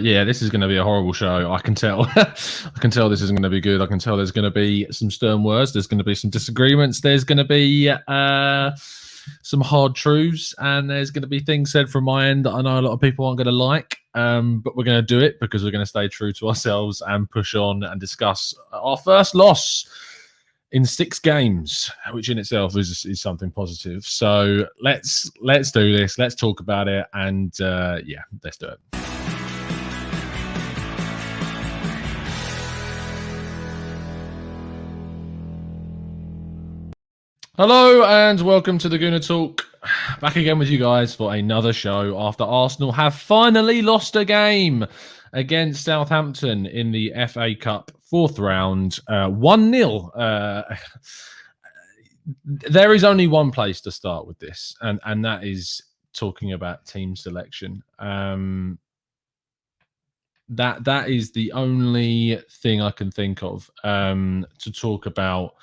Yeah, this is going to be a horrible show. I can tell. I can tell this isn't going to be good. I can tell there's going to be some stern words. There's going to be some disagreements. There's going to be some hard truths, and there's going to be things said from my end that I know a lot of people aren't going to like. But we're going to do it because we're going to stay true to ourselves and push on and discuss our first loss in 6 games, which in itself is something positive. So let's do this. Let's talk about it, and yeah, let's do it. Hello and welcome to the Gooner Talk. Back again with you guys for another show after Arsenal have finally lost a game against Southampton in the FA Cup 4th round, 1-0. There is only one place to start with this, and that is talking about team selection. That is the only thing I can think of to talk about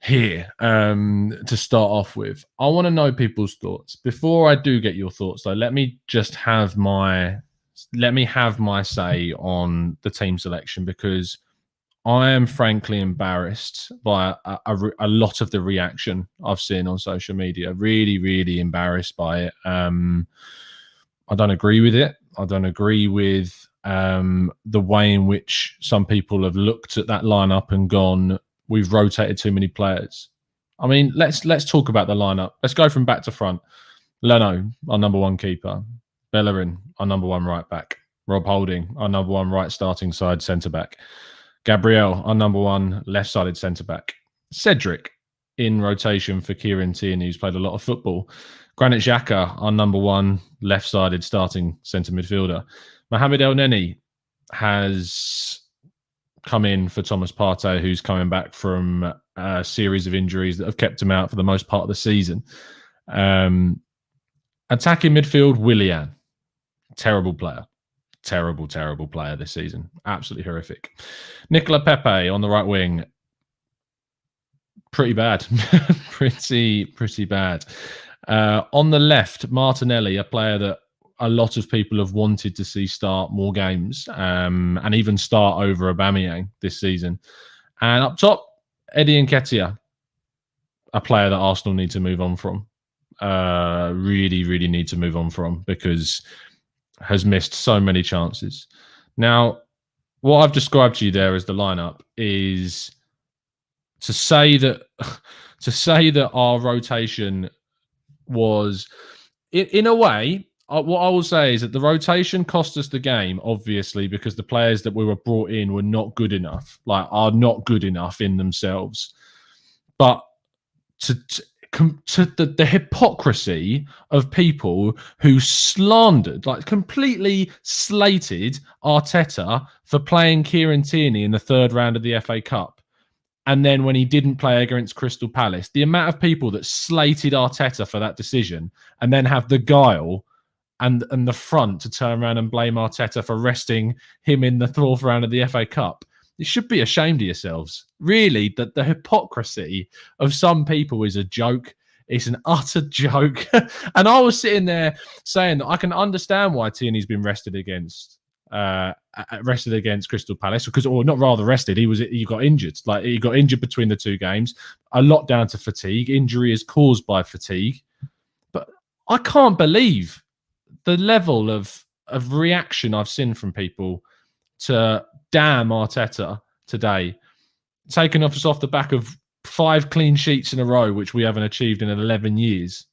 here to start off with. I want to know people's thoughts. Before I do get your thoughts, though, let me have my say on the team selection, because I am frankly embarrassed by a lot of the reaction I've seen on social media. Really, really embarrassed by it. I don't agree with it. I don't agree with the way in which some people have looked at that lineup and gone, we've rotated too many players. I mean, let's talk about the lineup. Let's go from back to front. Leno, our number 1 keeper. Bellerin, our number 1 right back. Rob Holding, our number 1 right starting side centre back. Gabriel, our number 1 left-sided centre-back. Cedric, in rotation for Kieran Tierney, who's played a lot of football. Granit Xhaka, our number 1 left-sided starting centre midfielder. Mohamed Elneny has come in for Thomas Partey, who's coming back from a series of injuries that have kept him out for the most part of the season. Attacking midfield, Willian. Terrible player. Terrible player this season. Absolutely horrific. Nicola Pepe on the right wing. Pretty bad. pretty bad. On the left, Martinelli, a player that a lot of people have wanted to see start more games and even start over Aubameyang this season. And up top, Eddie Nketiah, a player that Arsenal need to move on from. Really need to move on from, because has missed so many chances. Now, what I've described to you there as the lineup is to say that our rotation was, in a way, what I will say is that the rotation cost us the game, obviously, because the players that we were brought in were not good enough, are not good enough in themselves. But to the hypocrisy of people who slandered, completely slated Arteta for playing Kieran Tierney in the 3rd round of the FA Cup. And then when he didn't play against Crystal Palace, the amount of people that slated Arteta for that decision and then have the guile and the front to turn around and blame Arteta for resting him in the 4th round of the FA Cup. You should be ashamed of yourselves. Really, that the hypocrisy of some people is a joke. It's an utter joke. And I was sitting there saying that I can understand why Tierney's been rested against Crystal Palace, he got injured. He got injured between the 2 games. A lot down to fatigue. Injury is caused by fatigue. But I can't believe the level of reaction I've seen from people to damn Arteta today, taking us off the back of 5 clean sheets in a row, which we haven't achieved in 11 years.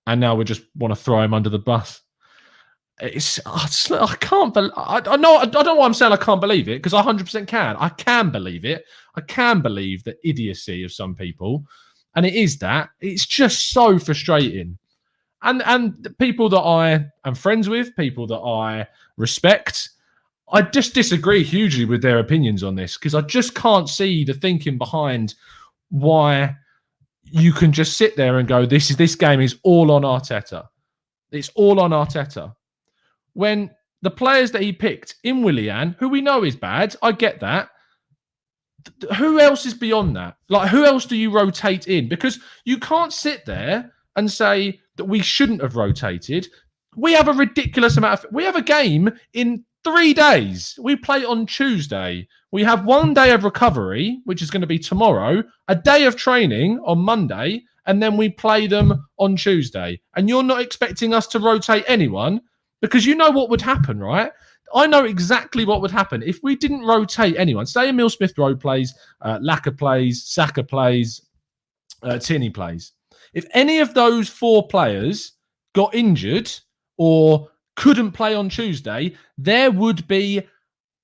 And now we just want to throw him under the bus. I can't believe. I don't know why I'm saying I can't believe it, because I 100% can. I can believe it. I can believe the idiocy of some people, and it is that. It's just so frustrating. And people that I am friends with, people that I respect, I just disagree hugely with their opinions on this, because I just can't see the thinking behind why you can just sit there and go, this game is all on Arteta. It's all on Arteta. When the players that he picked in Willian, who we know is bad, I get that. Who else is beyond that? Who else do you rotate in? Because you can't sit there and say that we shouldn't have rotated. We have a ridiculous amount of... We have a game in 3 days. We play on Tuesday. We have 1 day of recovery, which is going to be tomorrow, a day of training on Monday, and then we play them on Tuesday. And you're not expecting us to rotate anyone because you know what would happen, right? I know exactly what would happen if we didn't rotate anyone. Say Emil Smith-Rowe plays, Laka plays, Saka plays, Tierney plays. If any of those 4 players got injured or couldn't play on Tuesday, there would be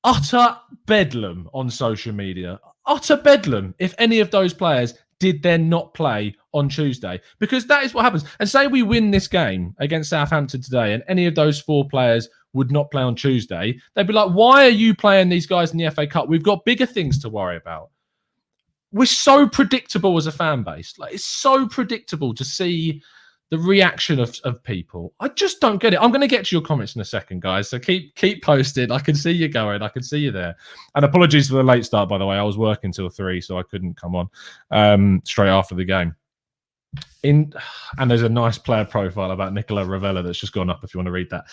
utter bedlam on social media. Utter bedlam if any of those players did then not play on Tuesday. Because that is what happens. And say we win this game against Southampton today and any of those 4 players would not play on Tuesday, they'd be like, why are you playing these guys in the FA Cup? We've got bigger things to worry about. We're so predictable as a fan base. Like, it's so predictable to see the reaction of people. I just don't get it. I'm going to get to your comments in a second, guys. So keep posted. I can see you going. I can see you there. And apologies for the late start, by the way. I was working till 3, so I couldn't come on straight after the game. And there's a nice player profile about Nicola Ravella that's just gone up if you want to read that.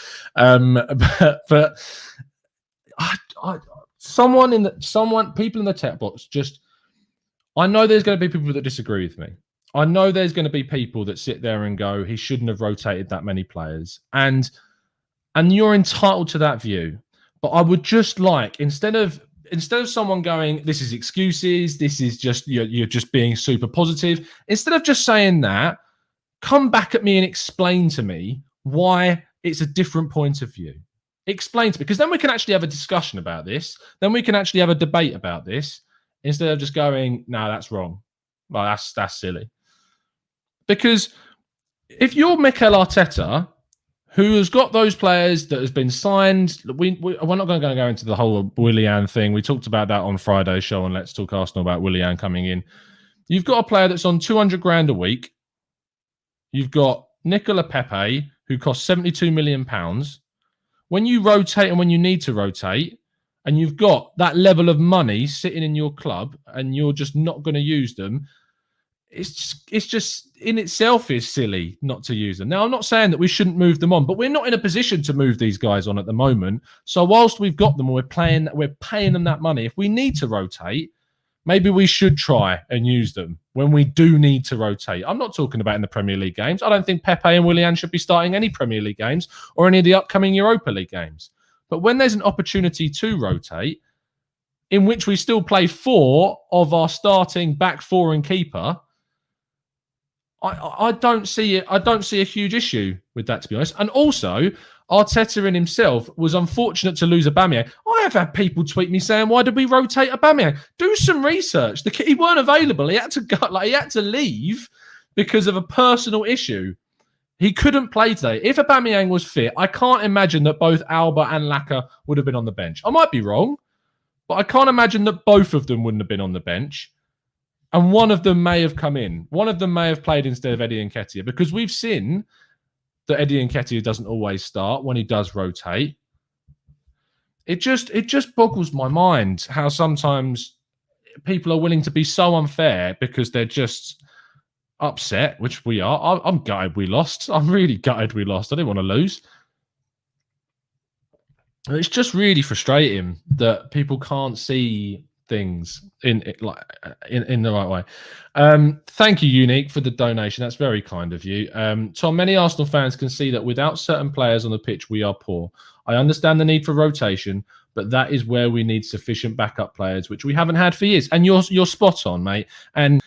But people in the tech box just... I know there's going to be people that disagree with me. I know there's going to be people that sit there and go, he shouldn't have rotated that many players. And you're entitled to that view. But I would just like, instead of someone going, this is excuses, this is just, you're just being super positive, instead of just saying that, come back at me and explain to me why it's a different point of view. Explain to me, because then we can actually have a discussion about this. Then we can actually have a debate about this, instead of just going, no, that's wrong. Well, that's silly. Because if you're Mikel Arteta, who has got those players that has been signed, we're not going to go into the whole Willian thing. We talked about that on Friday's show on Let's Talk Arsenal about Willian coming in. You've got a player that's on 200 grand a week. You've got Nicola Pepe, who costs 72 million pounds. When you rotate and when you need to rotate, and you've got that level of money sitting in your club, and you're just not going to use them, it's just in itself is silly not to use them. Now, I'm not saying that we shouldn't move them on, but we're not in a position to move these guys on at the moment. So whilst we've got them, we're paying them that money. If we need to rotate, maybe we should try and use them when we do need to rotate. I'm not talking about in the Premier League games. I don't think Pepe and Willian should be starting any Premier League games or any of the upcoming Europa League games. But when there's an opportunity to rotate, in which we still play 4 of our starting back 4 and keeper, I don't see it. I don't see a huge issue with that, to be honest. And also, Arteta in himself was unfortunate to lose Aubameyang. I have had people tweet me saying, "Why did we rotate Aubameyang?" Do some research. He weren't available. He had to go. He had to leave because of a personal issue. He couldn't play today. If Aubameyang was fit, I can't imagine that both Alba and Laka would have been on the bench. I might be wrong, but I can't imagine that both of them wouldn't have been on the bench. And one of them may have come in. One of them may have played instead of Eddie Nketiah, because we've seen that Eddie Nketiah doesn't always start when he does rotate. It just boggles my mind how sometimes people are willing to be so unfair because they're just upset, which we are. I'm gutted we lost. I'm really gutted we lost. I didn't want to lose. It's just really frustrating that people can't see things in the right way. Thank you, Unique, for the donation. That's very kind of you. Tom, many Arsenal fans can see that without certain players on the pitch, we are poor. I understand the need for rotation, but that is where we need sufficient backup players, which we haven't had for years. And you're spot on, mate. And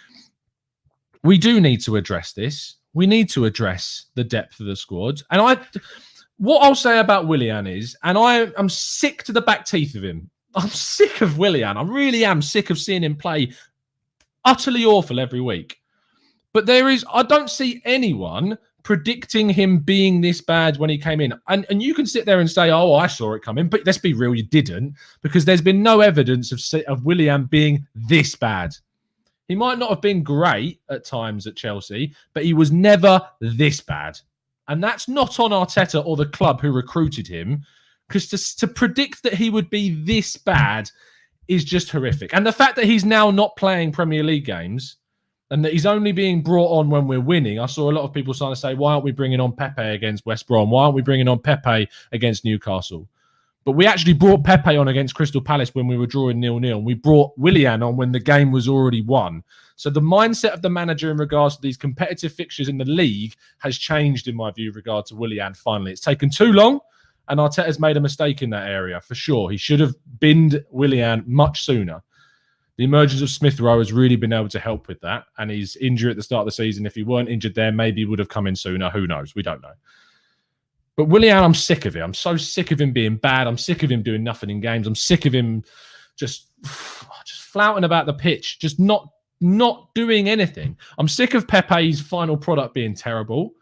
we do need to address this. We need to address the depth of the squad. And what I'll say about Willian is, and I'm sick to the back teeth of him. I'm sick of Willian. I really am sick of seeing him play utterly awful every week. But I don't see anyone predicting him being this bad when he came in. And you can sit there and say, oh, I saw it coming. But let's be real, you didn't. Because there's been no evidence of Willian being this bad. He might not have been great at times at Chelsea, but he was never this bad. And that's not on Arteta or the club who recruited him. Because to predict that he would be this bad is just horrific. And the fact that he's now not playing Premier League games and that he's only being brought on when we're winning. I saw a lot of people trying to say, why aren't we bringing on Pepe against West Brom? Why aren't we bringing on Pepe against Newcastle? But we actually brought Pepe on against Crystal Palace when we were drawing 0-0. We brought Willian on when the game was already won. So the mindset of the manager in regards to these competitive fixtures in the league has changed, in my view, in regard to Willian finally. It's taken too long, and Arteta's made a mistake in that area, for sure. He should have binned Willian much sooner. The emergence of Smith Rowe has really been able to help with that. And his injury at the start of the season, if he weren't injured there, maybe he would have come in sooner. Who knows? We don't know. But Willian, I'm sick of it. I'm so sick of him being bad. I'm sick of him doing nothing in games. I'm sick of him just flouting about the pitch, just not doing anything. I'm sick of Pepe's final product being terrible.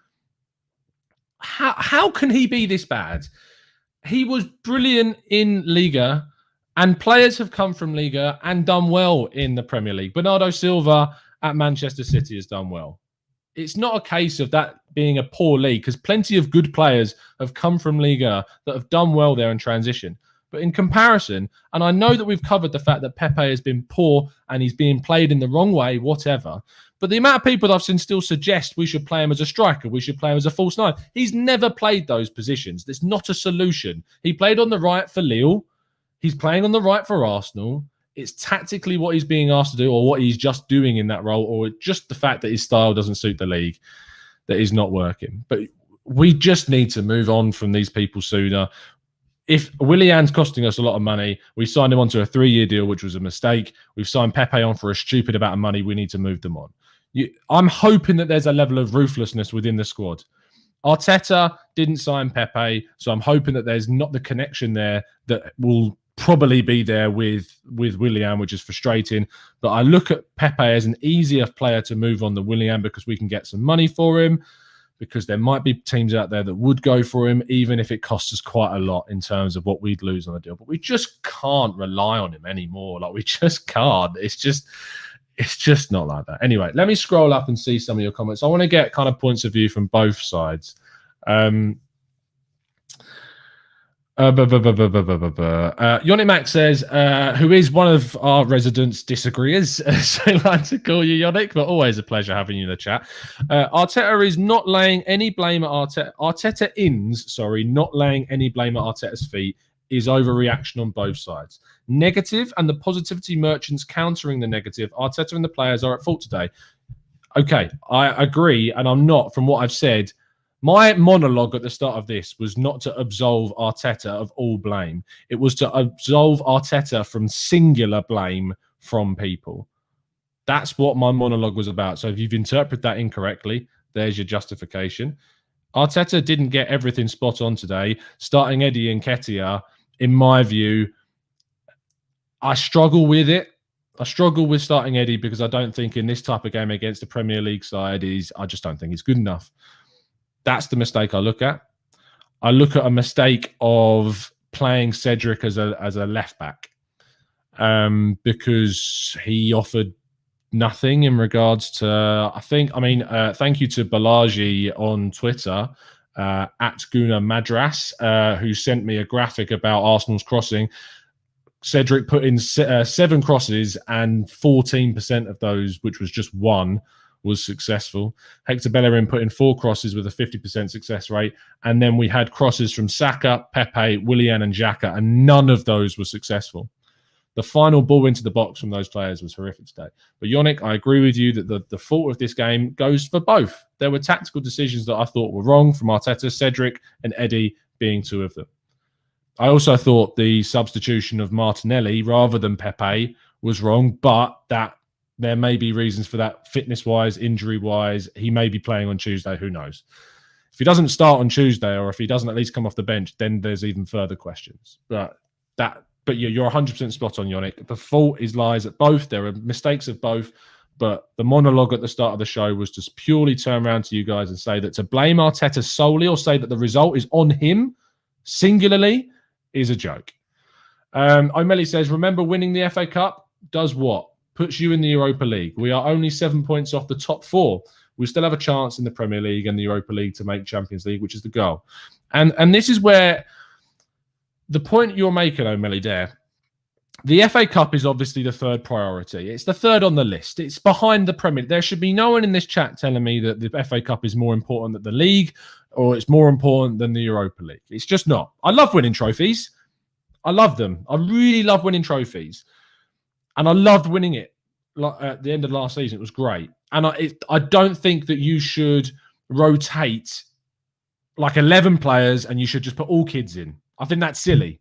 How can he be this bad? He was brilliant in Liga. And players have come from Liga and done well in the Premier League. Bernardo Silva at Manchester City has done well. It's not a case of that being a poor league, because plenty of good players have come from Liga that have done well there in transition. But in comparison, and I know that we've covered the fact that Pepe has been poor and he's being played in the wrong way, whatever. But the amount of people that I've seen still suggest we should play him as a striker, we should play him as a false nine. He's never played those positions. There's not a solution. He played on the right for Lille. He's playing on the right for Arsenal. It's tactically what he's being asked to do, or what he's just doing in that role, or just the fact that his style doesn't suit the league, that is not working. But we just need to move on from these people sooner. If Willian's costing us a lot of money, we signed him onto a 3-year deal, which was a mistake. We've signed Pepe on for a stupid amount of money. We need to move them on. I'm hoping that there's a level of ruthlessness within the squad. Arteta didn't sign Pepe, so I'm hoping that there's not the connection there that will probably be there with Willian, which is frustrating. But I look at Pepe as an easier player to move on than Willian, because we can get some money for him, because there might be teams out there that would go for him, even if it costs us quite a lot in terms of what we'd lose on the deal. But we just can't rely on him anymore. Like, we just can't. It's just not like that. Anyway, let me scroll up and see some of your comments. I want to get kind of points of view from both sides. Yoni Mac says, who is one of our residents disagreeers, so I like to call you Yonic, but always a pleasure having you in the chat. Arteta is not laying any blame at not laying any blame at Arteta's feet is overreaction on both sides. Negative and the positivity merchants countering the negative. Arteta and the players are at fault today. Okay, I agree, and I'm not, from what I've said. My monologue at the start of this was not to absolve Arteta of all blame. It was to absolve Arteta from singular blame from people. That's what my monologue was about. So if you've interpreted that incorrectly, there's your justification. Arteta didn't get everything spot on today. Starting Eddie Nketiah, in my view, I struggle with it. I struggle with starting Eddie because I don't think in this type of game against the Premier League side, I just don't think he's good enough. That's the mistake I look at. I look at a mistake of playing Cedric as a left back because he offered nothing in regards to, thank you to Balaji on Twitter, at Guna Madras, who sent me a graphic about Arsenal's crossing. Cedric put in 7 crosses and 14% of those, which was just 1, was successful. Hector Bellerin put in 4 crosses with a 50% success rate. And then we had crosses from Saka, Pepe, Willian and Xhaka, and none of those were successful. The final ball into the box from those players was horrific today. But Yannick, I agree with you that the fault of this game goes for both. There were tactical decisions that I thought were wrong from Arteta, Cedric and Eddie being 2 of them. I also thought the substitution of Martinelli rather than Pepe was wrong, but that there may be reasons for that fitness-wise, injury-wise. He may be playing on Tuesday. Who knows? If he doesn't start on Tuesday or if he doesn't at least come off the bench, then there's even further questions. But you're 100% spot on, Yannick. The fault lies at both. There are mistakes of both. But the monologue at the start of the show was just purely turn around to you guys and say that to blame Arteta solely or say that the result is on him singularly is a joke. O'Malley says, remember winning the FA Cup does what? Puts you in the Europa League. We are only 7 points off the top 4. We still have a chance in the Premier League and the Europa League to make Champions League, which is the goal. And this is where the point you're making, O'Malley, there, The FA Cup is obviously the third priority. It's the third on the list. It's behind the Premier League. There should be no one in this chat telling me that the FA Cup is more important than the league or it's more important than the Europa League. It's just not. I love winning trophies. I love them. I really love winning trophies. And I loved winning it at the end of last season. It was great. And I don't think that you should rotate like 11 players and you should just put all kids in. I think that's silly.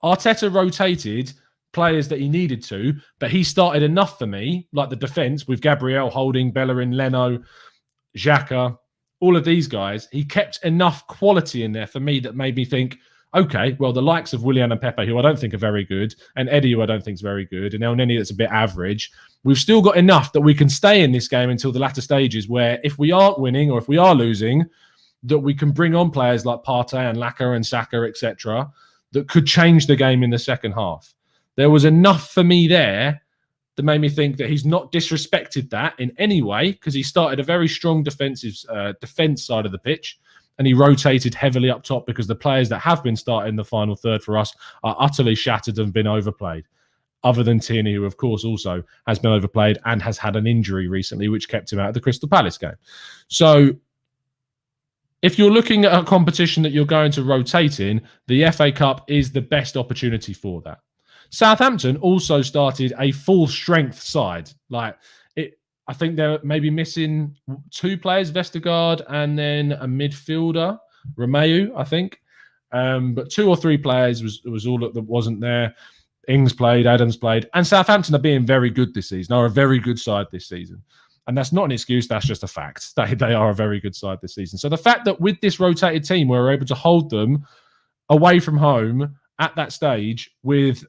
Arteta rotated players that he needed to, but he started enough for me, like the defence with Gabriel, Holding, Bellerin, Leno, Xhaka, all of these guys. He kept enough quality in there for me that made me think, okay, well, the likes of Willian and Pepe, who I don't think are very good, and Eddie, who I don't think is very good, and El Neni, that's a bit average, we've still got enough that we can stay in this game until the latter stages where if we aren't winning or if we are losing, that we can bring on players like Partey and Laka and Saka, etc., that could change the game in the second half. There was enough for me there that made me think that he's not disrespected that in any way because he started a very strong defence side of the pitch and he rotated heavily up top because the players that have been starting the final third for us are utterly shattered and been overplayed. Other than Tierney, who of course also has been overplayed and has had an injury recently, which kept him out of the Crystal Palace game. So if you're looking at a competition that you're going to rotate in, the FA Cup is the best opportunity for that. Southampton also started a full strength side. I think they're maybe missing 2 players, Vestergaard and then a midfielder, Romeu, I think. But 2 or 3 players was all that wasn't there. Ings played, Adams played, and Southampton are being very good this season. Are a very good side this season. And that's not an excuse, that's just a fact. They are a very good side this season. So the fact that with this rotated team, we're able to hold them away from home at that stage with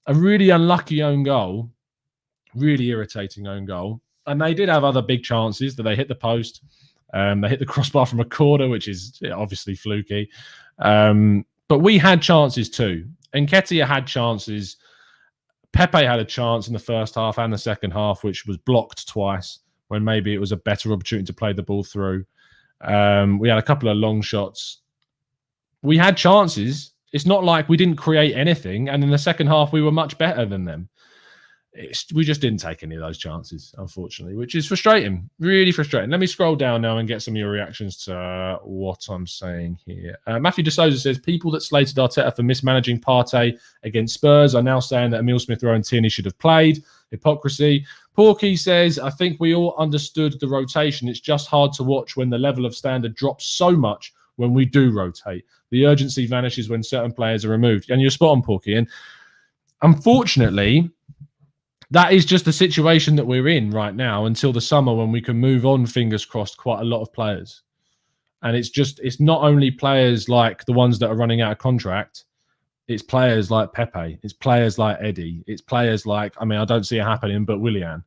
a really unlucky own goal, really irritating own goal. And they did have other big chances that they hit the post. They hit the crossbar from a corner, which is obviously fluky. But we had chances too. Nketiah had chances. Pepe had a chance in the first half and the second half, which was blocked twice when maybe it was a better opportunity to play the ball through. We had a couple of long shots. We had chances. It's not like we didn't create anything. And in the second half, we were much better than them. We just didn't take any of those chances, unfortunately, which is frustrating, really frustrating. Let me scroll down now and get some of your reactions to what I'm saying here. Matthew De Souza says, people that slated Arteta for mismanaging Partey against Spurs are now saying that Emile Smith-Rowe and Tierney should have played. Hypocrisy. Porky says, I think we all understood the rotation. It's just hard to watch when the level of standard drops so much when we do rotate. The urgency vanishes when certain players are removed. And you're spot on, Porky. And unfortunately, that is just the situation that we're in right now until the summer when we can move on, fingers crossed, quite a lot of players. And it's not only players like the ones that are running out of contract. It's players like Pepe. It's players like Eddie. It's players like, I don't see it happening, but Willian.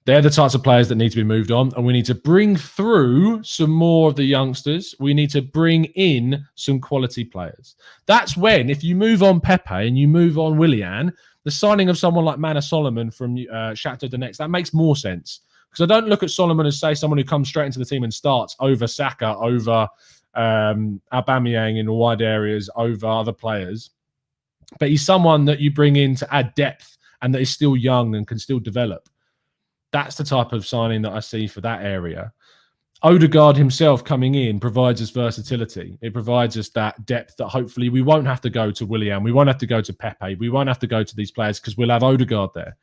They're the types of players that need to be moved on. And we need to bring through some more of the youngsters. We need to bring in some quality players. That's when, if you move on Pepe and you move on Willian, the signing of someone like Mana Solomon from Shakhtar Donetsk, that makes more sense. Because I don't look at Solomon as, say, someone who comes straight into the team and starts over Saka, over Aubameyang in wide areas, over other players. But he's someone that you bring in to add depth and that is still young and can still develop. That's the type of signing that I see for that area. Odegaard himself coming in provides us versatility. It provides us that depth that hopefully we won't have to go to Willian. We won't have to go to Pepe. We won't have to go to these players because we'll have Odegaard there.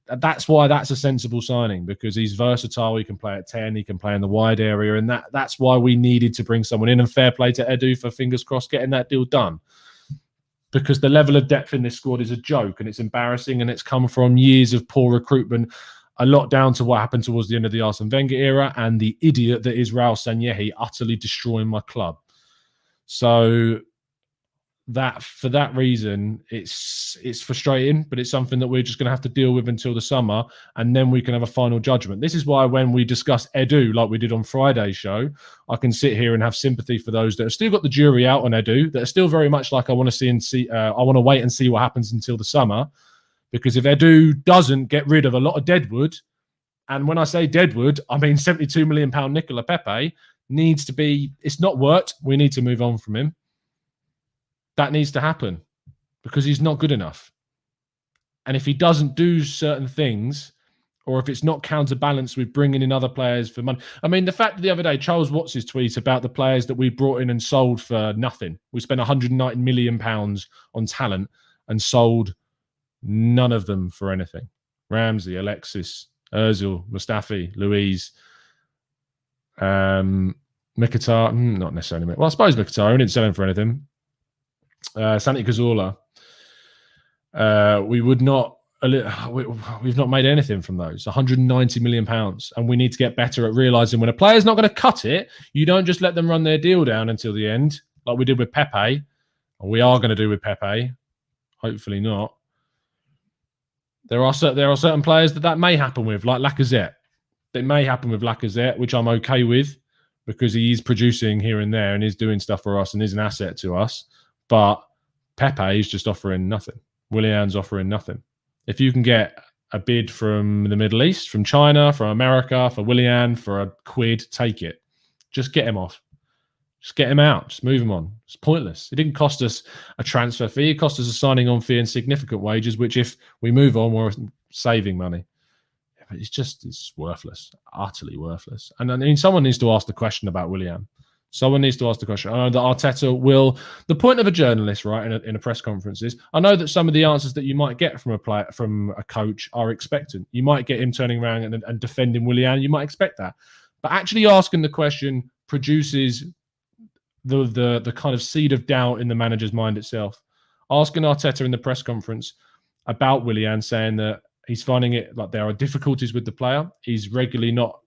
That's why that's a sensible signing, because he's versatile. He can play at 10. He can play in the wide area. And that's why we needed to bring someone in. And fair play to Edu for, fingers crossed, getting that deal done. Because the level of depth in this squad is a joke and it's embarrassing and it's come from years of poor recruitment. A lot down to what happened towards the end of the Arsene Wenger era and the idiot that is Raul Sanllehi utterly destroying my club. So for that reason, it's frustrating, but it's something that we're just going to have to deal with until the summer, and then we can have a final judgment. This is why when we discuss Edu, like we did on Friday's show, I can sit here and have sympathy for those that have still got the jury out on Edu, that are still very much like I want to wait and see what happens until the summer. Because if Edu doesn't get rid of a lot of deadwood, and when I say deadwood, I mean £72 million Nicola Pepe, needs to be, it's not worked. We need to move on from him. That needs to happen. because he's not good enough. And if he doesn't do certain things, or if it's not counterbalanced with bringing in other players for money. I mean, the fact that the other day, Charles Watts' tweet about the players that we brought in and sold for nothing. We spent £190 million on talent and sold none of them for anything. Ramsey, Alexis, Ozil, Mustafi, Louise, Mkhitaryan, not necessarily. Well, I suppose Mkhitaryan didn't sell him for anything. Santi Cazorla. We would not. We've not made anything from those. £190 million, and we need to get better at realising when a player's not going to cut it, you don't just let them run their deal down until the end, like we did with Pepe, or we are going to do with Pepe. Hopefully not. There are certain players that may happen with, like Lacazette. It may happen with Lacazette, which I'm okay with because he is producing here and there and is doing stuff for us and is an asset to us. But Pepe is just offering nothing. Willian's offering nothing. If you can get a bid from the Middle East, from China, from America, for Willian, for a quid, take it. Just get him off. Just get him out. Just move him on. It's pointless. It didn't cost us a transfer fee. It cost us a signing on fee and significant wages, which if we move on, we're saving money. But it's worthless. Utterly worthless. And I mean, someone needs to ask the question about Willian. Someone needs to ask the question. I know that Arteta will. The point of a journalist, right, in a press conference is, I know that some of the answers that you might get from a coach are expectant. You might get him turning around and defending Willian. You might expect that, but actually asking the question produces the kind of seed of doubt in the manager's mind itself. Asking Arteta in the press conference about Willian, saying that he's finding it like there are difficulties with the player. He's regularly not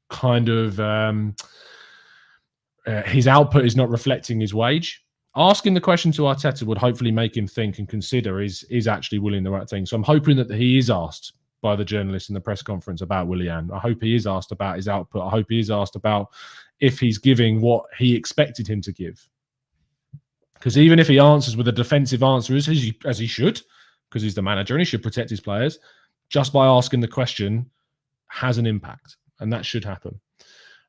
kind of. His output is not reflecting his wage. Asking the question to Arteta would hopefully make him think and consider is actually Willian the right thing. So I'm hoping that he is asked by the journalist in the press conference about Willian. I hope he is asked about his output. I hope he is asked about if he's giving what he expected him to give. Because even if he answers with a defensive answer, as he should, because he's the manager and he should protect his players, just by asking the question has an impact, and that should happen.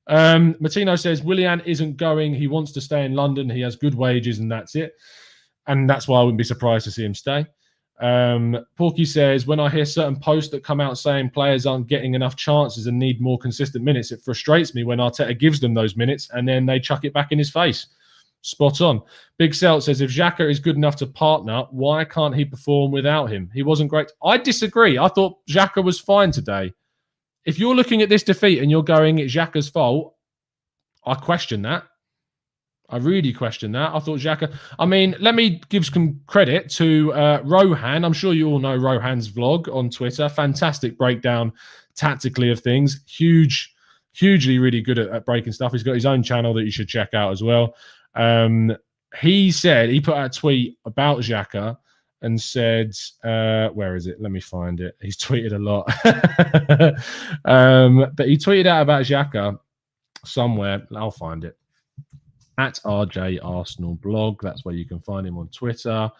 Martino says Willian isn't going. He wants to stay in London. He has good wages, and that's it. And that's why I wouldn't be surprised to see him stay. Porky says, when I hear certain posts that come out saying players aren't getting enough chances and need more consistent minutes, it frustrates me when Arteta gives them those minutes and then they chuck it back in his face. Spot on. Big Celt says, if Xhaka is good enough to partner, why can't he perform without him? He wasn't great. I disagree. I thought Xhaka was fine today. If you're looking at this defeat and you're going, it's Xhaka's fault, I question that. I really question that. I thought Xhaka... I mean, let me give some credit to Rohan. I'm sure you all know Rohan's vlog on Twitter. Fantastic breakdown tactically of things. Hugely really good at breaking stuff. He's got his own channel that you should check out as well. He put out a tweet about Xhaka and said, where is it? Let me find it. He's tweeted a lot. But he tweeted out about Xhaka somewhere. I'll find it. At RJ Arsenal blog. That's where you can find him on Twitter.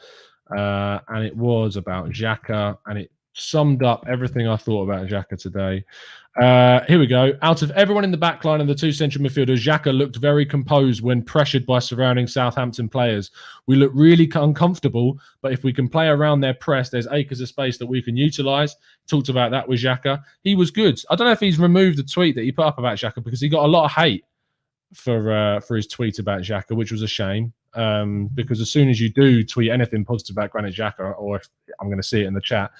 And it was about Xhaka, and it summed up everything I thought about Xhaka today. Here we go. Out of everyone in the back line and the two central midfielders, Xhaka looked very composed when pressured by surrounding Southampton players. We look really uncomfortable, but if we can play around their press, there's acres of space that we can utilise. Talked about that with Xhaka. He was good. I don't know if he's removed the tweet that he put up about Xhaka because he got a lot of hate for his tweet about Xhaka, which was a shame. Because as soon as you do tweet anything positive about Granit Xhaka, or if I'm going to see it in the chat,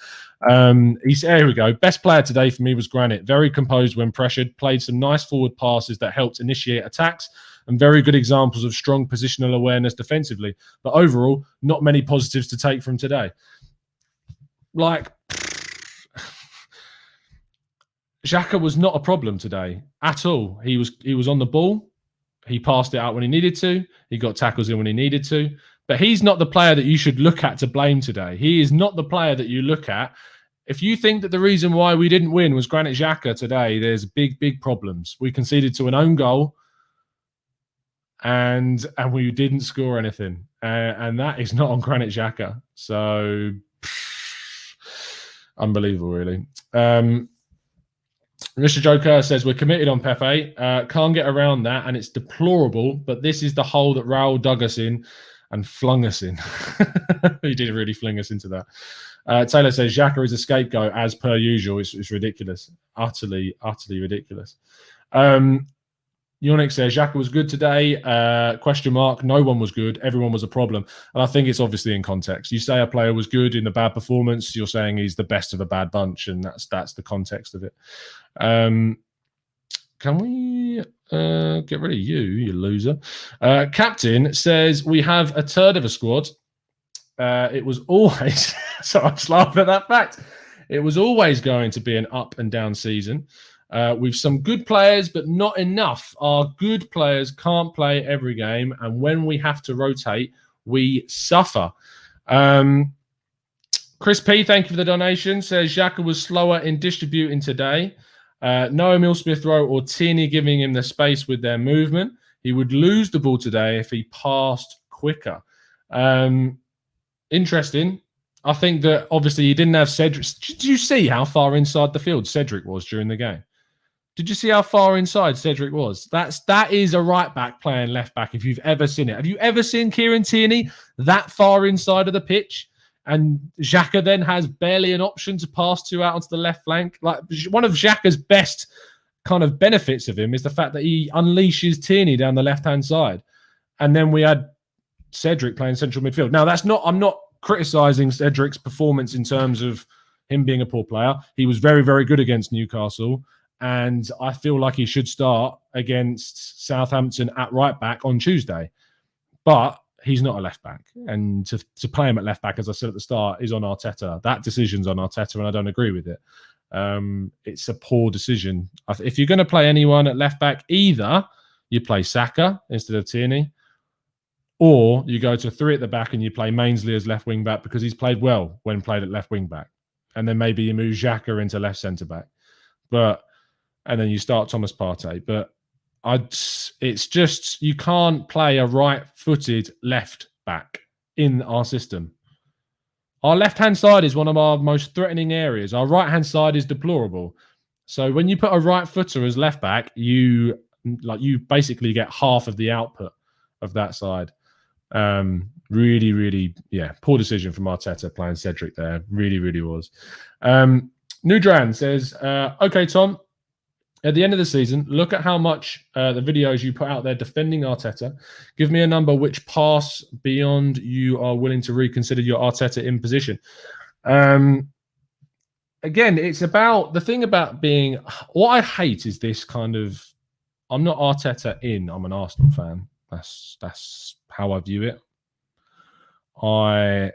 here we go. Best player today for me was Granit. Very composed when pressured, played some nice forward passes that helped initiate attacks, and very good examples of strong positional awareness defensively. But overall, not many positives to take from today. Like, Xhaka was not a problem today at all. He was on the ball. He passed it out when he needed to. He got tackles in when he needed to. But he's not the player that you should look at to blame today. He is not the player that you look at. If you think that the reason why we didn't win was Granit Xhaka today, there's big problems. We conceded to an own goal and we didn't score anything. And that is not on Granit Xhaka. So, unbelievable, really. Mr. Joker says, we're committed on Pepe. Can't get around that, and it's deplorable, but this is the hole that Raul dug us in, and flung us in. He did really fling us into that. Taylor says Xhaka is a scapegoat as per usual. It's ridiculous. Utterly ridiculous. Yonik says Xhaka was good today. Question mark. No one was good. Everyone was a problem. And I think it's obviously in context. You say a player was good in the bad performance, you're saying he's the best of a bad bunch, and that's the context of it. Can we get rid of you loser? Captain says we have a third of a squad. It was always so I was laughing at that fact. It was always going to be an up and down season. With some good players, but not enough. Our good players can't play every game, and when we have to rotate, we suffer. Chris P, thank you for the donation, says Xhaka was slower in distributing today. No Emile Smith-Rowe or Tierney giving him the space with their movement. He would lose the ball today if he passed quicker. Interesting. I think that obviously he didn't have Cedric. Did you see how far inside the field Cedric was during the game? Did you see how far inside Cedric was? That is a right back playing left back if you've ever seen it. Have you ever seen Kieran Tierney that far inside of the pitch? And Xhaka then has barely an option to pass to out onto the left flank. Like one of Xhaka's best kind of benefits of him is the fact that he unleashes Tierney down the left-hand side. And then we had Cedric playing central midfield. Now I'm not criticising Cedric's performance in terms of him being a poor player. He was very, very good against Newcastle. And I feel like he should start against Southampton at right back on Tuesday. But he's not a left back. And to play him at left back, as I said at the start, is on Arteta. That decision's on Arteta, and I don't agree with it. It's a poor decision. If you're going to play anyone at left back, either you play Saka instead of Tierney, or you go to 3 at the back and you play Mainsley as left wing back because he's played well when played at left wing back. And then maybe you move Xhaka into left centre back. And then you start Thomas Partey. But it's just, you can't play a right-footed left back in our system. Our left-hand side is one of our most threatening areas. Our right-hand side is deplorable. So when you put a right footer as left back, you basically get half of the output of that side. Really, really, poor decision from Arteta playing Cedric there. Really, really was. Nudran says, okay, Tom, at the end of the season, look at how much the videos you put out there defending Arteta. Give me a number which pass beyond you are willing to reconsider your Arteta in position. Again, it's about the thing about being. What I hate is this kind of. I'm not Arteta in. I'm an Arsenal fan. That's how I view it. I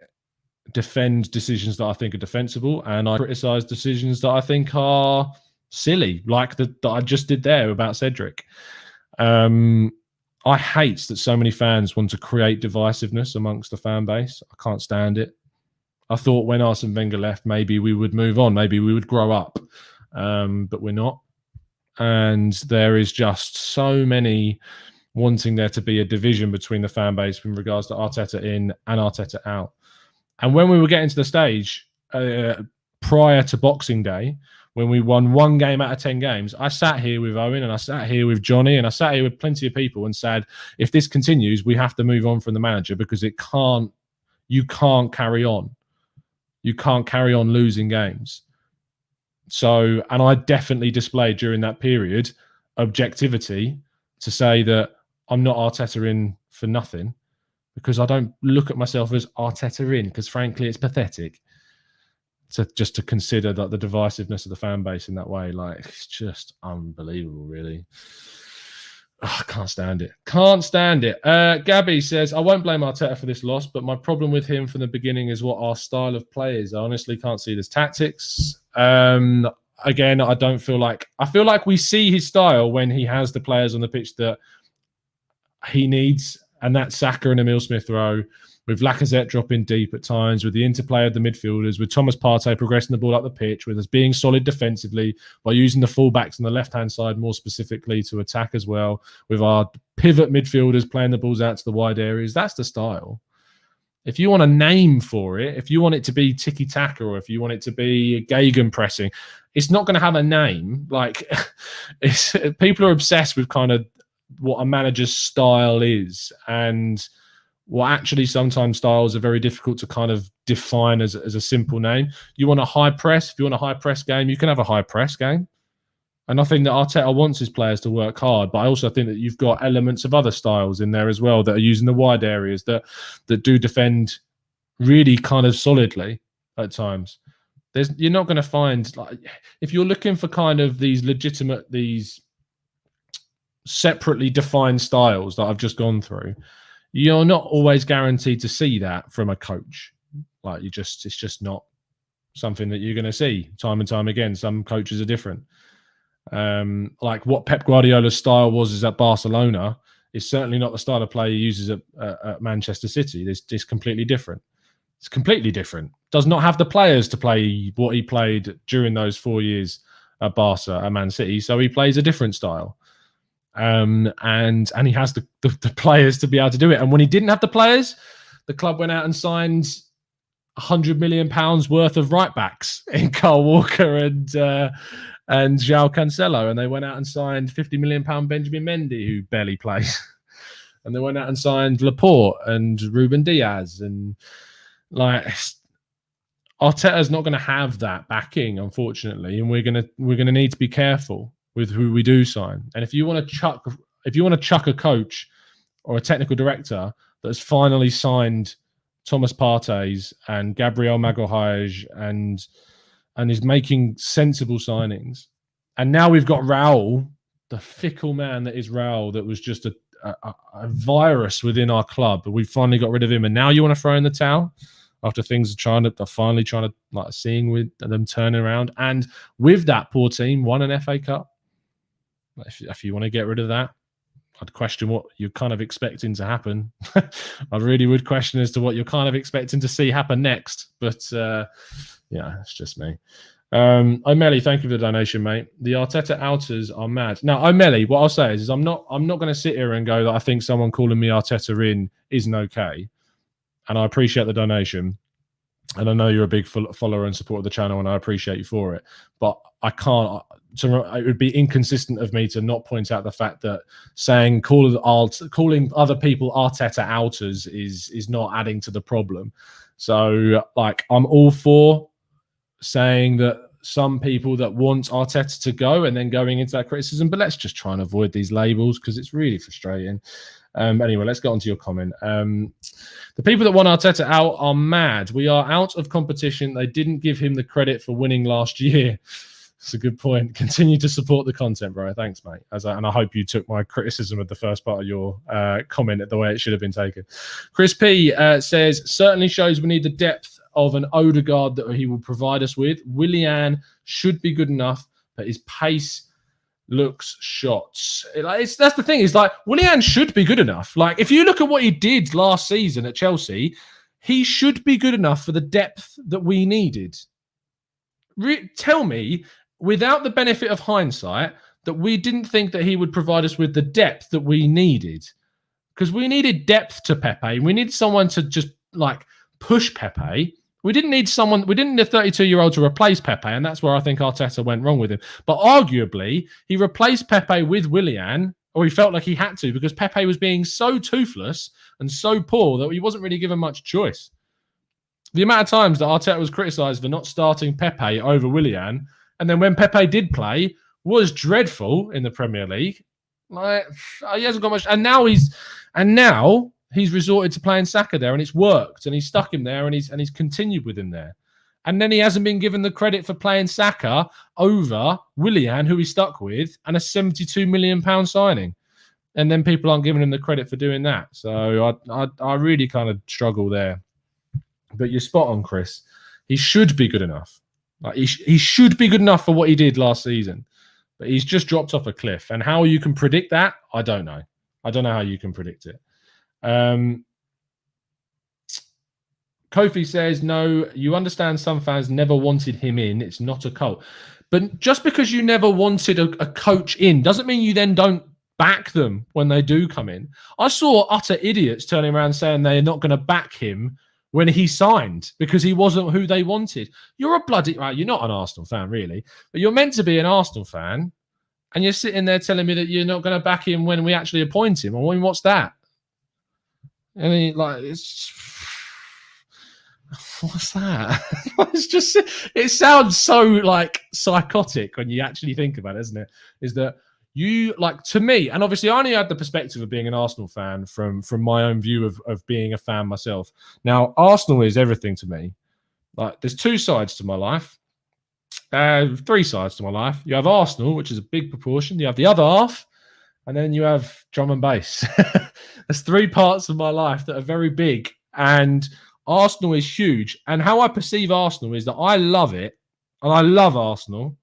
defend decisions that I think are defensible, and I criticise decisions that I think are silly, like that I just did there about Cedric. I hate that so many fans want to create divisiveness amongst the fan base. I can't stand it. I thought when Arsene Wenger left, maybe we would move on, maybe we would grow up, but we're not. And there is just so many wanting there to be a division between the fan base in regards to Arteta in and Arteta out. And when we were getting to the stage prior to Boxing Day, when we won 1 game out of 10 games, I sat here with Owen and I sat here with Johnny and I sat here with plenty of people and said, if this continues, we have to move on from the manager because you can't carry on. You can't carry on losing games. So, and I definitely displayed during that period objectivity to say that I'm not Arteta in for nothing because I don't look at myself as Arteta in because frankly, it's pathetic. To consider that the divisiveness of the fan base in that way, like it's just unbelievable, really. I can't stand it. Can't stand it. Gabby says, I won't blame Arteta for this loss, but my problem with him from the beginning is what our style of play is. I honestly can't see this tactics. Again, I feel like we see his style when he has the players on the pitch that he needs, and that's Saka and Emile Smith-Rowe, with Lacazette dropping deep at times, with the interplay of the midfielders, with Thomas Partey progressing the ball up the pitch, with us being solid defensively by using the fullbacks on the left-hand side more specifically to attack as well, with our pivot midfielders playing the balls out to the wide areas. That's the style. If you want a name for it, if you want it to be tiki-taka or if you want it to be gegenpressing, it's not going to have a name. Like, people are obsessed with kind of what a manager's style is, and Well, actually, sometimes styles are very difficult to kind of define as a simple name. You want a high press. If you want a high press game, you can have a high press game. And I think that Arteta wants his players to work hard, but I also think that you've got elements of other styles in there as well that are using the wide areas that do defend really kind of solidly at times. You're not going to find, like, if you're looking for kind of these legitimate, these separately defined styles that I've just gone through, you're not always guaranteed to see that from a coach. Like, it's just not something that you're going to see time and time again. Some coaches are different. Like what Pep Guardiola's style was at Barcelona is certainly not the style of play he uses at Manchester City. It's completely different. It's completely different. Does not have the players to play what he played during those 4 years at Barca, at Man City. So he plays a different style. And he has the players to be able to do it. And when he didn't have the players, the club went out and signed £100 million worth of right backs in Kyle Walker and João Cancelo, and they went out and signed £50 million Benjamin Mendy, who barely plays, and they went out and signed Laporte and Ruben Diaz, and like Arteta's not going to have that backing, unfortunately, and we're gonna need to be careful with who we do sign. And if you want to chuck a coach or a technical director that has finally signed Thomas Partey's and Gabriel Magalhaes and is making sensible signings. And now we've got Raul, the fickle man that is Raul, that was just a virus within our club. But we finally got rid of him. And now you want to throw in the towel after things are finally trying to, like, seeing with them turning around. And with that poor team, won an FA Cup. If you want to get rid of that, I'd question what you're kind of expecting to happen. I really would question as to what you're kind of expecting to see happen next. But yeah, it's just me. O'Malley, thank you for the donation, mate. The Arteta outers are mad. Now, O'Malley, what I'll say is I'm not going to sit here and go that I think someone calling me Arteta in isn't okay. And I appreciate the donation. And I know you're a big follower and supporter of the channel, and I appreciate you for it. But I can't. It would be inconsistent of me to not point out the fact that calling other people Arteta outers is not adding to the problem. So, like, I'm all for saying that some people that want Arteta to go and then going into that criticism, but let's just try and avoid these labels because it's really frustrating. Anyway, let's get on to your comment. The people that want Arteta out are mad. We are out of competition. They didn't give him the credit for winning last year. It's a good point. Continue to support the content, bro. Thanks, mate. And I hope you took my criticism of the first part of your comment the way it should have been taken. Chris P says, certainly shows we need the depth of an Odegaard that he will provide us with. Willian should be good enough, but his pace looks shots. That's the thing. Is like Willian should be good enough. Like, if you look at what he did last season at Chelsea, he should be good enough for the depth that we needed. Tell me, without the benefit of hindsight, that we didn't think that he would provide us with the depth that we needed. Because we needed depth to Pepe. We needed someone to just, like, push Pepe. We didn't need a 32-year-old to replace Pepe, and that's where I think Arteta went wrong with him. But arguably, he replaced Pepe with Willian, or he felt like he had to, because Pepe was being so toothless and so poor that he wasn't really given much choice. The amount of times that Arteta was criticised for not starting Pepe over Willian, and then when Pepe did play, was dreadful in the Premier League. Like, he hasn't got much, and now he's resorted to playing Saka there, and it's worked, and he's stuck him there, and he's continued with him there. And then he hasn't been given the credit for playing Saka over Willian, who he's stuck with, and a £72 million signing. And then people aren't giving him the credit for doing that. So I really kind of struggle there. But you're spot on, Chris. He should be good enough. Like, he should be good enough for what he did last season. But he's just dropped off a cliff. And how you can predict that, I don't know. I don't know how you can predict it. Kofi says, no, you understand some fans never wanted him in. It's not a cult. But just because you never wanted a coach in doesn't mean you then don't back them when they do come in. I saw utter idiots turning around saying they're not going to back him when he signed because he wasn't who they wanted. You're you're not an Arsenal fan, really, but you're meant to be an Arsenal fan, and you're sitting there telling me that you're not going to back him when we actually appoint him. I mean, what's that? I mean, like, it's what's that? It's just, it sounds so like psychotic when you actually think about it, isn't it? Is that you, like, to me, and obviously I only had the perspective of being an Arsenal fan from my own view of being a fan myself. Now, Arsenal is everything to me. Like, there's two sides to my life. Three sides to my life. You have Arsenal, which is a big proportion. You have the other half, and then you have drum and bass. There's three parts of my life that are very big, and Arsenal is huge. And how I perceive Arsenal is that I love it, and I love Arsenal,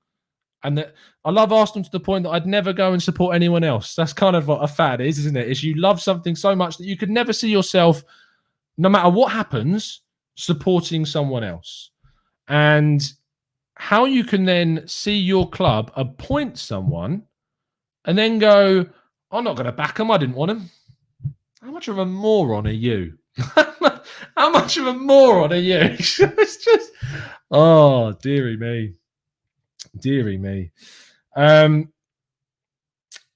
and that I love Arsenal to the point that I'd never go and support anyone else. That's kind of what a fad is, isn't it? Is you love something so much that you could never see yourself, no matter what happens, supporting someone else. And how you can then see your club appoint someone and then go, I'm not going to back him. I didn't want him. How much of a moron are you? How much of a moron are you? It's just, oh, dearie me. Dearie me. Mr.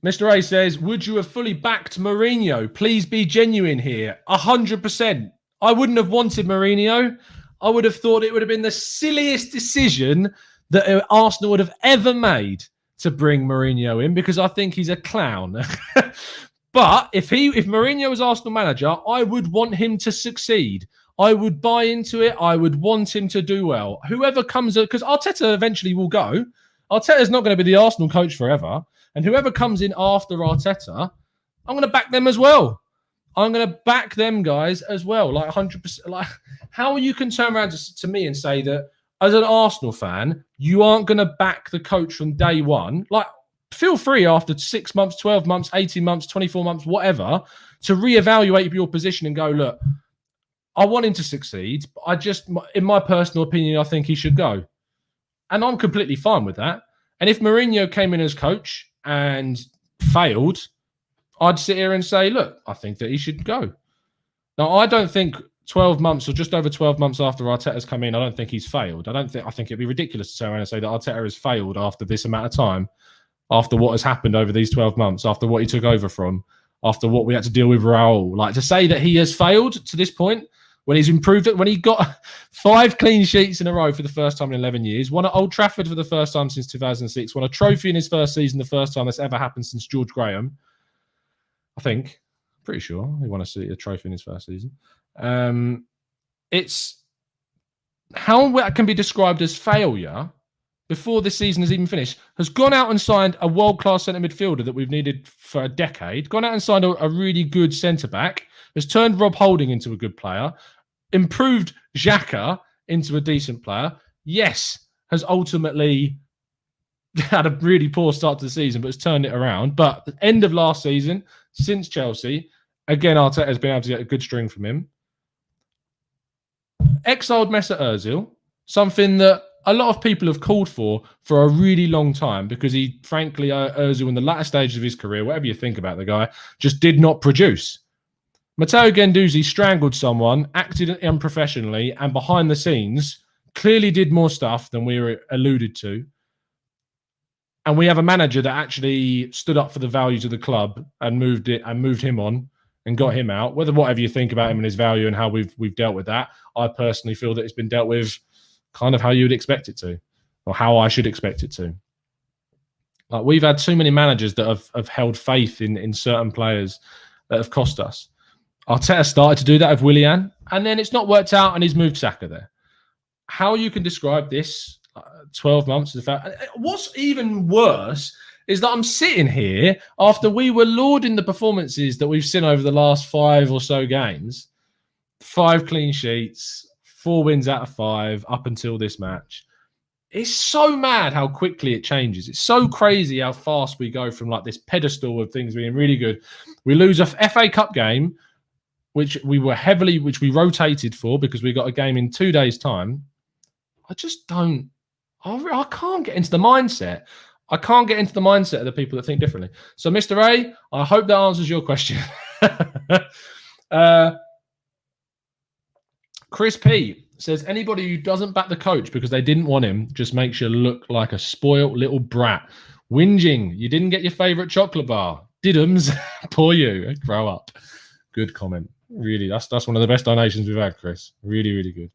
A says, would you have fully backed Mourinho? Please be genuine here. 100%. I wouldn't have wanted Mourinho. I would have thought it would have been the silliest decision that Arsenal would have ever made to bring Mourinho in, because I think he's a clown. But if Mourinho was Arsenal manager, I would want him to succeed. I would buy into it. I would want him to do well. Whoever comes, because Arteta eventually will go. Arteta's not going to be the Arsenal coach forever. And whoever comes in after Arteta, I'm going to back them as well. I'm going to back them guys as well. Like 100%. Like, how you can turn around to me and say that as an Arsenal fan, you aren't going to back the coach from day one. Like, feel free after 6 months, 12 months, 18 months, 24 months, whatever, to reevaluate your position and go, look, I want him to succeed, but I just, in my personal opinion, I think he should go. And I'm completely fine with that. And if Mourinho came in as coach and failed, I'd sit here and say, look, I think that he should go. Now, I don't think 12 months or just over 12 months after Arteta's come in, I don't think he's failed. I think it'd be ridiculous to turn around and say that Arteta has failed after this amount of time, after what has happened over these 12 months, after what he took over from, after what we had to deal with Raul. Like, to say that he has failed to this point, when he's improved it, when he got 5 clean sheets in a row for the first time in 11 years, won at Old Trafford for the first time since 2006, won a trophy in his first season, the first time that's ever happened since George Graham. I think, pretty sure he won a trophy in his first season. It's how that can be described as failure before this season has even finished. Has gone out and signed a world-class centre midfielder that we've needed for a decade, gone out and signed a really good centre-back, has turned Rob Holding into a good player, improved Xhaka into a decent player. Yes, has ultimately had a really poor start to the season, but has turned it around. But at the end of last season, since Chelsea, again, Arteta has been able to get a good string from him. Exiled Mesut Ozil, something that a lot of people have called for a really long time, because he, frankly, Ozil in the latter stages of his career, whatever you think about the guy, just did not produce. Matteo Guendouzi strangled someone, acted unprofessionally, and behind the scenes clearly did more stuff than we were alluded to. And we have a manager that actually stood up for the values of the club and moved him on and got him out. Whatever you think about him and his value and how we've dealt with that, I personally feel that it's been dealt with kind of how you would expect it to, or how I should expect it to. Like, we've had too many managers that have held faith in certain players that have cost us. Arteta started to do that with Willian, and then it's not worked out, and he's moved Saka there. How you can describe this 12 months is the fact. What's even worse is that I'm sitting here after we were lauding the performances that we've seen over the last 5 or so games. 5 clean sheets, 4 wins out of 5 up until this match. It's so mad how quickly it changes. It's so crazy how fast we go from like this pedestal of things being really good. We lose a FA Cup game, which we rotated for because we got a game in 2 days' time. I can't get into the mindset. I can't get into the mindset of the people that think differently. So, Mr. A, I hope that answers your question. Chris P says, anybody who doesn't back the coach because they didn't want him just makes you look like a spoiled little brat. Whinging. You didn't get your favourite chocolate bar. Didums. Poor you. Grow up. Good comment. Really, that's one of the best donations we've had, Chris. Really, really good.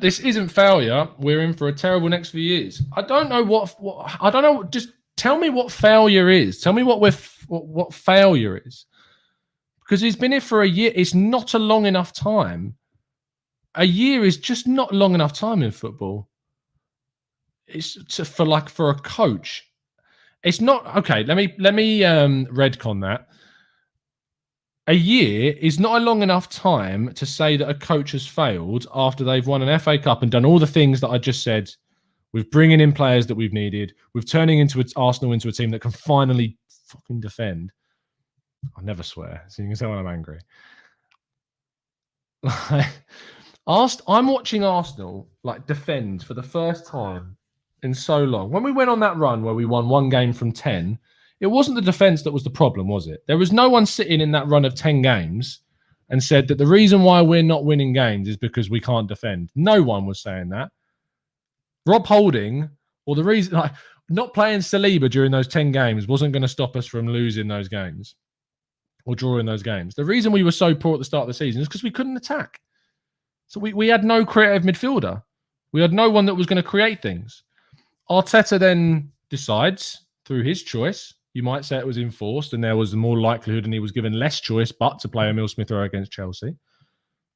This isn't failure. We're in for a terrible next few years. I don't know what I don't know. Just tell me what failure is. Tell me what failure is. Because he's been here for a year. It's not a long enough time. A year is just not long enough time in football. It's for a coach. It's not okay. Let me redcon that. A year is not a long enough time to say that a coach has failed after they've won an FA Cup and done all the things that I just said, with bringing in players that we've needed, with turning Arsenal into a team that can finally fucking defend. I never swear, so you can tell when I'm angry. I'm watching Arsenal defend for the first time in so long. When we went on that run where we won 1 game from 10, it wasn't the defence that was the problem, was it? There was no one sitting in that run of 10 games and said that the reason why we're not winning games is because we can't defend. No one was saying that. Rob Holding, or the reason not playing Saliba during those 10 games wasn't going to stop us from losing those games or drawing those games. The reason we were so poor at the start of the season is because we couldn't attack. So we had no creative midfielder. We had no one that was going to create things. Arteta then decides, through his choice, you might say it was enforced, and there was more likelihood, and he was given less choice, but to play Emile Smith Rowe against Chelsea.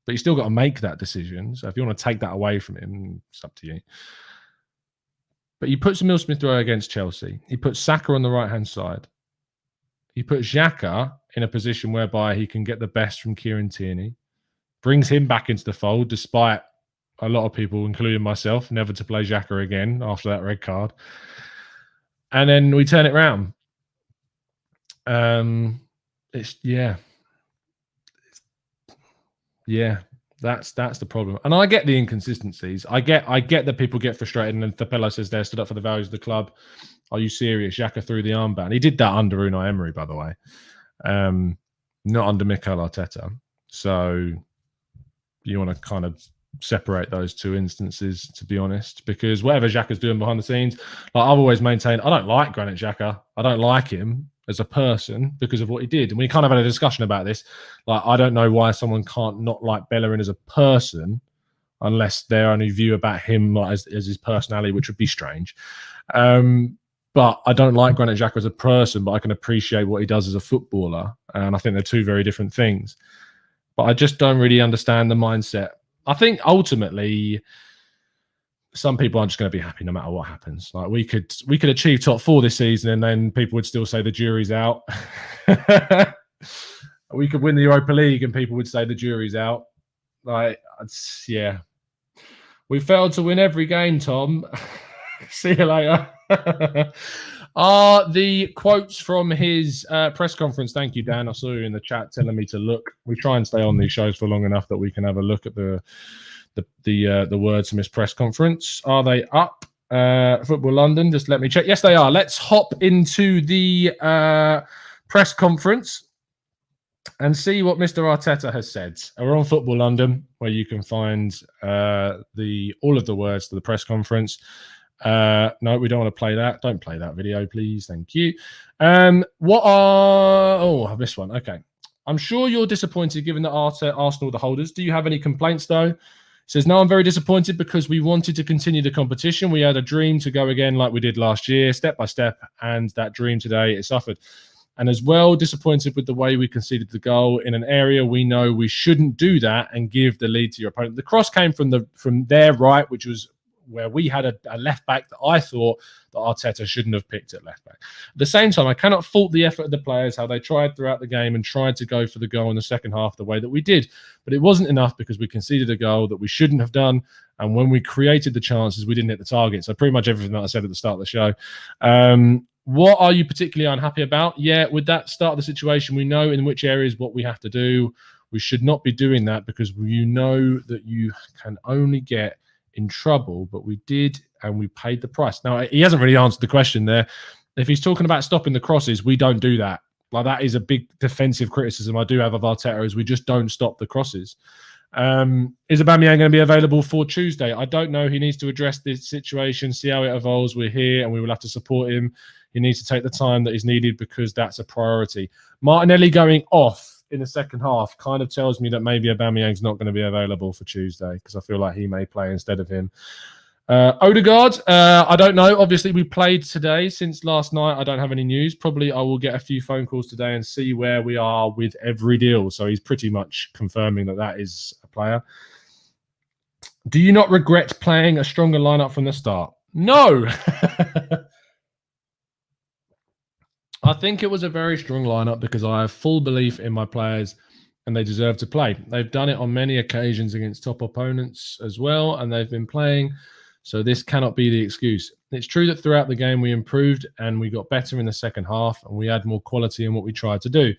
But you still got to make that decision. So if you want to take that away from him, it's up to you. But he puts Emile Smith Rowe against Chelsea. He puts Saka on the right-hand side. He puts Xhaka in a position whereby he can get the best from Kieran Tierney. Brings him back into the fold, despite a lot of people, including myself, never to play Xhaka again after that red card. And then we turn it round. That's the problem. And I get the inconsistencies. I get that people get frustrated. And then Thapelo says there, stood up for the values of the club. Are you serious? Xhaka threw the armband. He did that under Unai Emery, by the way, not under Mikel Arteta. So you want to kind of separate those two instances, to be honest, because whatever Xhaka's doing behind the scenes, I've always maintained I don't like Granit Xhaka. I don't like him as a person because of what he did. And we kind of had a discussion about this. I don't know why someone can't not like Bellerin as a person unless their only view about him as his personality, which would be strange. But I don't like Granit Xhaka as a person, but I can appreciate what he does as a footballer. And I think they're two very different things. But I just don't really understand the mindset. I think ultimately some people aren't just going to be happy no matter what happens. We could achieve top 4 this season and then people would still say the jury's out. We could win the Europa League and people would say the jury's out. We failed to win every game, Tom. See you later. Are the quotes from his press conference? Thank you, Dan. I saw you in the chat telling me to look. We try and stay on these shows for long enough that we can have a look at the words from his press conference. Are they up? Football London, just let me check. Yes, they are. Let's hop into the press conference and see what Mr. Arteta has said. We're on Football London, where you can find all of the words to the press conference. No, we don't want to play that. Don't play that video, please. Thank you. I missed one. Okay. I'm sure you're disappointed given that Arsenal are the holders. Do you have any complaints, though? It says, no, I'm very disappointed because we wanted to continue the competition. We had a dream to go again like we did last year, step by step, and that dream today, it suffered. And as well, disappointed with the way we conceded the goal in an area we know we shouldn't do that and give the lead to your opponent. The cross came from their right, which was where we had a left back that I thought that Arteta shouldn't have picked at left back. At the same time, I cannot fault the effort of the players, how they tried throughout the game and tried to go for the goal in the second half the way that we did. But it wasn't enough because we conceded a goal that we shouldn't have done. And when we created the chances, we didn't hit the target. So pretty much everything that I said at the start of the show. What are you particularly unhappy about? Yeah, with that start of the situation, we know in which areas what we have to do. We should not be doing that because you know that you can only get in trouble, but we did, and we paid the price. Now, he hasn't really answered the question there. If he's talking about stopping the crosses, we don't do that. That is a big defensive criticism I do have of Arteta, is we just don't stop the crosses. Is Aubameyang going to be available for Tuesday? I don't know. He needs to address this situation, see how it evolves. We're here, and we will have to support him. He needs to take the time that is needed because that's a priority. Martinelli going off in the second half kind of tells me that maybe Aubameyang's not going to be available for Tuesday because I feel like he may play instead of him. Odegaard, I don't know. Obviously, we played today. Since last night, I don't have any news. Probably I will get a few phone calls today and see where we are with every deal. So he's pretty much confirming that that is a player. Do you not regret playing a stronger lineup from the start? No. I think it was a very strong lineup because I have full belief in my players and they deserve to play. They've done it on many occasions against top opponents as well, and they've been playing. So this cannot be the excuse. It's true that throughout the game we improved and we got better in the second half and we had more quality in what we tried to do.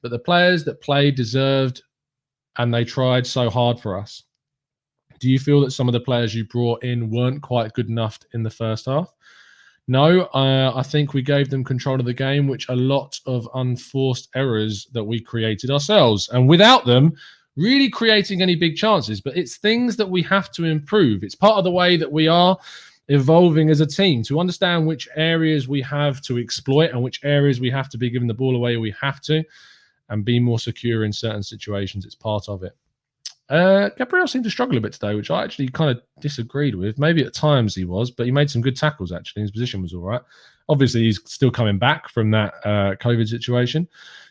But the players that played deserved and they tried so hard for us. Do you feel that some of the players you brought in weren't quite good enough in the first half? No, I think we gave them control of the game, which a lot of unforced errors that we created ourselves. And without them really creating any big chances, but it's things that we have to improve. It's part of the way that we are evolving as a team to understand which areas we have to exploit and which areas we have to be giving the ball away. We have to, and be more secure in certain situations. It's part of it. Gabriel seemed to struggle a bit today, which I actually kind of disagreed with. Maybe at times he was, but he made some good tackles, actually. His position was all right. Obviously, he's still coming back from that COVID situation.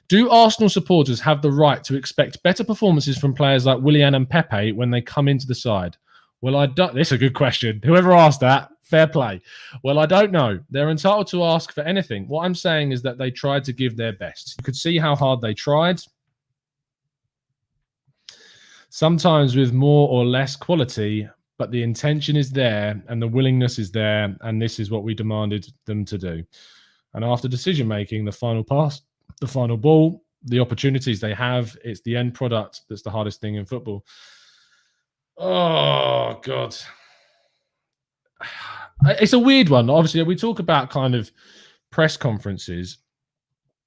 Do Arsenal supporters have the right to expect better performances from players like Willian and Pepe when they come into the side? Well, I don't. This is a good question. Whoever asked that, fair play. Well, I don't know. They're entitled to ask for anything. What I'm saying is that they tried to give their best. You could see how hard they tried. Sometimes with more or less quality, but the intention is there and the willingness is there, and this is what we demanded them to do. And after decision-making, the final pass, the final ball, the opportunities they have, it's the end product that's the hardest thing in football. Oh, God. It's a weird one. Obviously, we talk about kind of press conferences,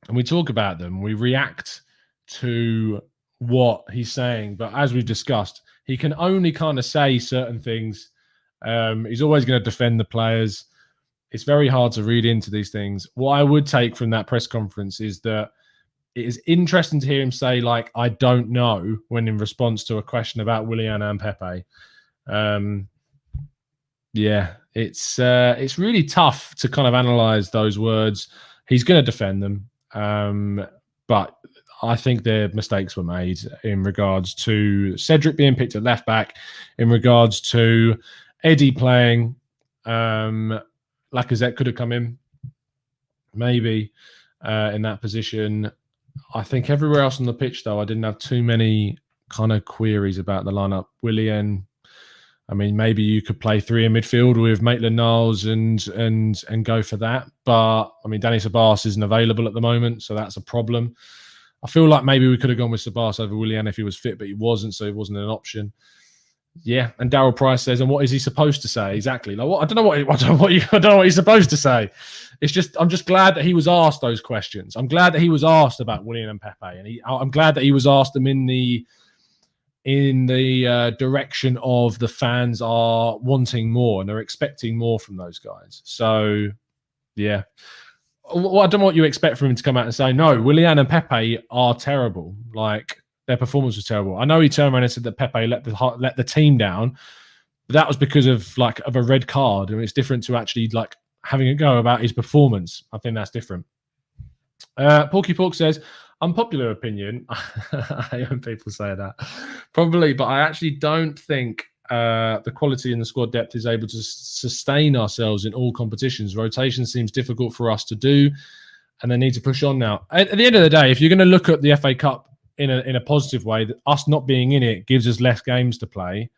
and we talk about them. We react to what he's saying, but as we've discussed, he can only kind of say certain things. He's always going to defend the players. It's very hard to read into these things. What I would take from that press conference is that it is interesting to hear him say, like, I don't know, when in response to a question about Willian and Pepe. Yeah, it's really tough to kind of analyze those words. He's going to defend them, but I think their mistakes were made in regards to Cedric being picked at left back, in regards to Eddie playing. Lacazette could have come in, maybe, in that position. I think everywhere else on the pitch, though, I didn't have too many kind of queries about the lineup. Willian, I mean, maybe you could play three in midfield with Maitland-Niles and go for that. But, I mean, Danny Ceballos isn't available at the moment, so that's a problem. I feel like maybe we could have gone with Ceballos over Willian if he was fit, but he wasn't, so he wasn't an option. Yeah, and Daryl Price says, and what is he supposed to say exactly? Like, what? I don't know what he's supposed to say. It's just, I'm just glad that he was asked those questions. I'm glad that he was asked about Willian and Pepe, and I'm glad that he was asked them in the direction of the fans are wanting more and they're expecting more from those guys. So, yeah. Well, I don't know what you expect from him to come out and say, no, Willian and Pepe are terrible. Like, their performance was terrible. I know he turned around and said that Pepe let the team down, but that was because of a red card. And it's different to actually like having a go about his performance. I think that's different. Porky Pork says, unpopular opinion. I hate when people say that. Probably, but I actually don't think the quality in the squad depth is able to sustain ourselves in all competitions. Rotation seems difficult for us to do, and they need to push on now. At the end of the day, if you're going to look at the FA Cup in a positive way, that us not being in it gives us less games to play.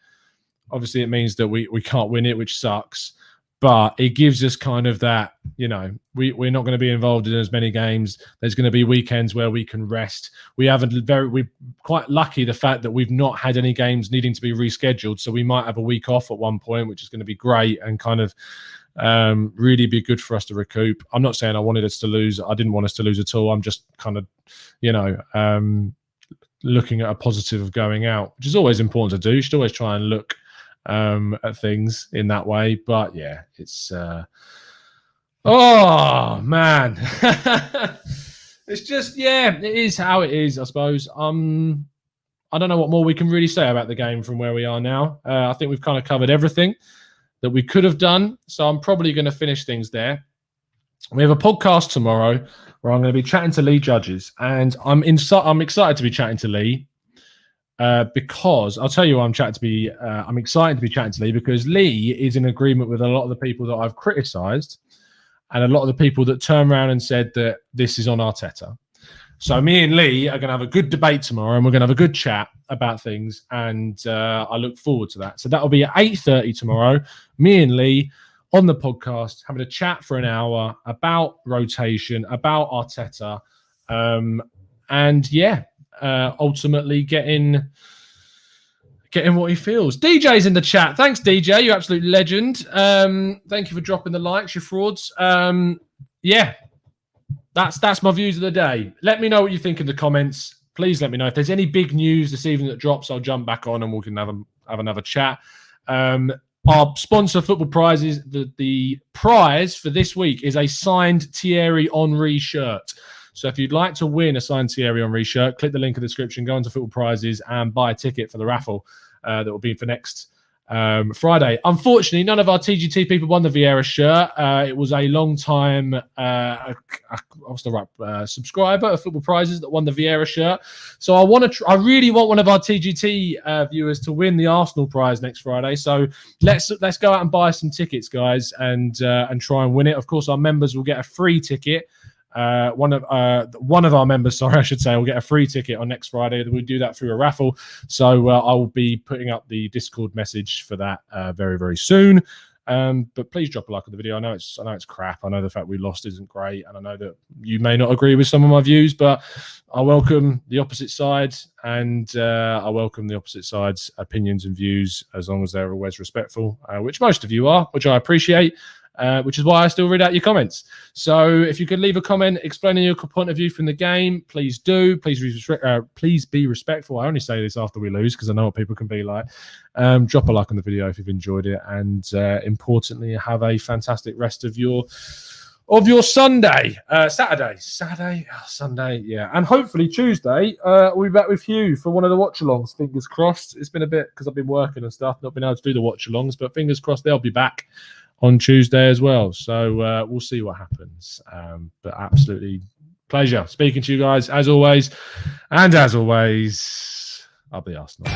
Obviously, it means that we can't win it, which sucks. But it gives us kind of that, we're not going to be involved in as many games. There's going to be weekends where we can rest. We're quite lucky the fact that we've not had any games needing to be rescheduled. So we might have a week off at one point, which is going to be great and kind of really be good for us to recoup. I'm not saying I wanted us to lose. I didn't want us to lose at all. I'm just kind of, looking at a positive of going out, which is always important to do. You should always try and look at things in that way. But yeah, it's Oh man, it's just it is how it is, I suppose. I don't know what more we can really say about the game from where we are now. I think we've kind of covered everything that we could have done, so I'm probably going to finish things there. We have a podcast tomorrow where I'm going to be chatting to Lee Judges, and I'm excited to be chatting to Lee because I'll tell you why I'm excited to be chatting to Lee because Lee is in agreement with a lot of the people that I've criticised and a lot of the people that turned around and said that this is on Arteta. So me and Lee are going to have a good debate tomorrow, and we're going to have a good chat about things, and I look forward to that. So that'll be at 8:30 tomorrow. Me and Lee on the podcast, having a chat for an hour about rotation, about Arteta, and ultimately getting what he feels. DJ's in the chat. Thanks, DJ. You absolute legend. Thank you for dropping the likes, you frauds. That's my views of the day. Let me know what you think in the comments. Please let me know if there's any big news this evening that drops. I'll jump back on and we can have another chat. Our sponsor, Football Prizes, the prize for this week is a signed Thierry Henry shirt. So if you'd like to win a signed Thierry Henry shirt, click the link in the description, go into Football Prizes and buy a ticket for the raffle that will be for next Friday. Unfortunately, none of our TGT people won the Vieira shirt. It was a long time subscriber of Football Prizes that won the Vieira shirt. So I really want one of our TGT viewers to win the Arsenal prize next Friday. So let's go out and buy some tickets, guys, and try and win it. Of course, our members will get a free ticket. One of our members, will get a free ticket on next Friday. We do that through a raffle. So I will be putting up the Discord message for that very, very soon. But please drop a like on the video. I know it's crap. I know the fact we lost isn't great, and I know that you may not agree with some of my views, but I welcome the opposite side, and I welcome the opposite side's opinions and views as long as they're always respectful, which most of you are, which I appreciate. Which is why I still read out your comments. So if you could leave a comment explaining your point of view from the game, please do. Please be respectful. I only say this after we lose because I know what people can be like. Drop a like on the video if you've enjoyed it, and importantly, have a fantastic rest of your Sunday, Sunday, yeah, and hopefully Tuesday we'll be back with you for one of the watch-alongs. Fingers crossed. It's been a bit because I've been working and stuff, not been able to do the watch-alongs, but fingers crossed they'll be back on Tuesday as well. So we'll see what happens. But absolutely pleasure speaking to you guys as always. And as always, I'll be Arsenal.